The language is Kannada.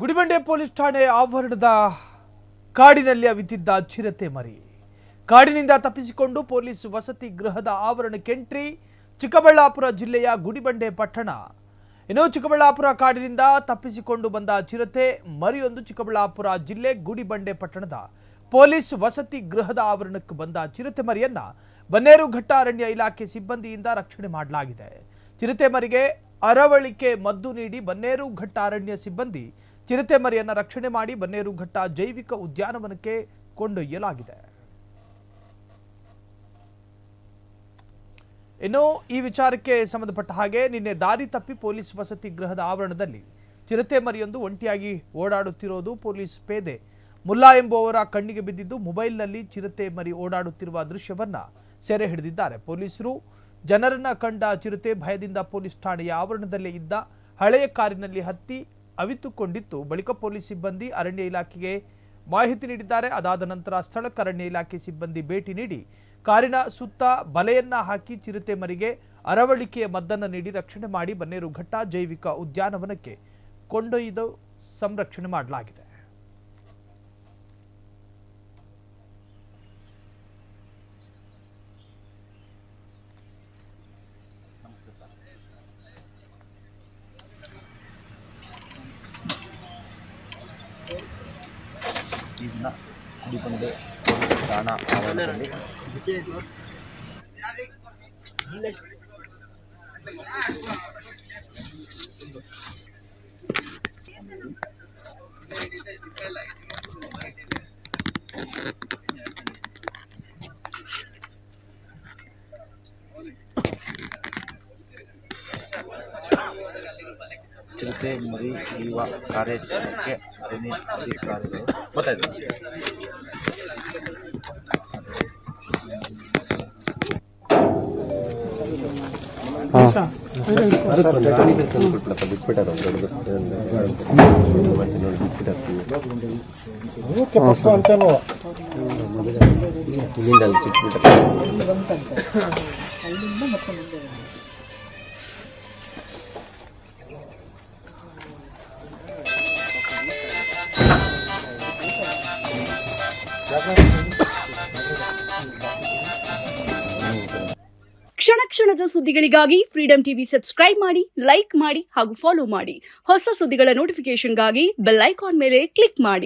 ಗುಡಿಬಂಡೆ ಪೊಲೀಸ್ ಠಾಣೆ ಆವರಣದ ಕಾಡಿನಲ್ಲಿ ಅವಿತಿದ್ದ ಚಿರತೆ ಮರಿ. ಕಾಡಿನಿಂದ ತಪ್ಪಿಸಿಕೊಂಡು ಪೊಲೀಸ್ ವಸತಿ ಗೃಹದ ಆವರಣಕ್ಕೆ ಎಂಟ್ರಿ. ಚಿಕ್ಕಬಳ್ಳಾಪುರ ಜಿಲ್ಲೆಯ ಗುಡಿಬಂಡೆ ಪಟ್ಟಣ. ಇನ್ನು ಚಿಕ್ಕಬಳ್ಳಾಪುರ ಕಾಡಿನಿಂದ ತಪ್ಪಿಸಿಕೊಂಡು ಬಂದ ಚಿರತೆ ಮರಿಯೊಂದು ಚಿಕ್ಕಬಳ್ಳಾಪುರ ಜಿಲ್ಲೆ ಗುಡಿಬಂಡೆ ಪಟ್ಟಣದ ಪೊಲೀಸ್ ವಸತಿ ಗೃಹದ ಆವರಣಕ್ಕೆ ಬಂದ ಚಿರತೆ ಮರಿಯನ್ನ ಬನ್ನೇರುಘಟ್ಟ ಅರಣ್ಯ ಇಲಾಖೆ ಸಿಬ್ಬಂದಿಯಿಂದ ರಕ್ಷಣೆ ಮಾಡಲಾಗಿದೆ. ಚಿರತೆ ಮರಿಗೆ ಅರವಳಿಕೆ ಮದ್ದು ನೀಡಿ ಬನ್ನೇರುಘಟ್ಟ ಅರಣ್ಯ ಸಿಬ್ಬಂದಿ ಚಿರತೆ ಮರಿಯನ್ನ ರಕ್ಷಣೆ ಮಾಡಿ ಬನ್ನೇರುಘಟ್ಟ ಜೈವಿಕ ಉದ್ಯಾನವನಕ್ಕೆ ಕೊಂಡೊಯ್ಯಲಾಗಿದೆ. ಇನ್ನು ಈ ವಿಚಾರಕ್ಕೆ ಸಂಬಂಧಪಟ್ಟ ಹಾಗೆ ನಿನ್ನೆ ದಾರಿ ತಪ್ಪಿ ಪೊಲೀಸ್ ವಸತಿ ಗೃಹದ ಆವರಣದಲ್ಲಿ ಚಿರತೆ ಮರಿಯೊಂದು ಒಂಟಿಯಾಗಿ ಓಡಾಡುತ್ತಿರುವುದು ಪೊಲೀಸ್ ಪೇದೆ ಮುಲ್ಲಾ ಎಂಬುವವರ ಕಣ್ಣಿಗೆ ಬಿದ್ದಿದ್ದು ಮೊಬೈಲ್ನಲ್ಲಿ ಚಿರತೆ ಮರಿ ಓಡಾಡುತ್ತಿರುವ ದೃಶ್ಯವನ್ನ ಸೆರೆ ಹಿಡಿದಿದ್ದಾರೆ. ಪೊಲೀಸರು ಜನರನ್ನ ಕಂಡ ಚಿರತೆ ಭಯದಿಂದ ಪೊಲೀಸ್ ಠಾಣೆಯ ಆವರಣದಲ್ಲೇ ಇದ್ದ ಹಳೆಯ ಕಾರಿನಲ್ಲಿ ಹತ್ತಿ ಅವಿತುಕೊಂಡಿತ್ತು. ಬಳಿಕ ಪೊಲೀಸ್ ಸಿಬ್ಬಂದಿ ಅರಣ್ಯ ಇಲಾಖೆಗೆ ಮಾಹಿತಿ ನೀಡಿದ್ದಾರೆ. ಅದಾದ ನಂತರ ಸ್ಥಳಕ್ಕೆ ಅರಣ್ಯ ಇಲಾಖೆ ಸಿಬ್ಬಂದಿ ಭೇಟಿ ನೀಡಿ ಕಾರಿನ ಸುತ್ತ ಬಲೆಯನ್ನ ಹಾಕಿ ಚಿರತೆ ಮರಿಗೆ ಅರವಳಿಕೆಯ ಮದ್ದನ್ನು ನೀಡಿ ರಕ್ಷಣೆ ಮಾಡಿ ಬನ್ನೇರುಘಟ್ಟ ಜೈವಿಕ ಉದ್ಯಾನವನಕ್ಕೆ ಕೊಂಡೊಯ್ದು ಸಂರಕ್ಷಣೆ ಮಾಡಲಾಗಿದೆ. ಗುಡಿಬಂಡೆ ಠಾಣಾ ಆವರಣದಲ್ಲಿ ಚಿರತೆ ಮರಿ ಹಿಡಿಯುವ ಕಾರ್ಯಾಚರಣೆಗೆ ಅರಣ್ಯ ಅಧಿಕಾರಿಗಳು ಕ್ಷಣ ಕ್ಷಣದ ಸುದ್ದಿಗಳಿಗಾಗಿ ಫ್ರೀಡಂ ಟಿವಿ ಸಬ್ಸ್ಕ್ರೈಬ್ ಮಾಡಿ, ಲೈಕ್ ಮಾಡಿ ಹಾಗೂ ಫಾಲೋ ಮಾಡಿ. ಹೊಸ ಸುದ್ದಿಗಳ ನೋಟಿಫಿಕೇಶನ್ಗಾಗಿ ಬೆಲ್ ಐಕಾನ್ ಮೇಲೆ ಕ್ಲಿಕ್ ಮಾಡಿ.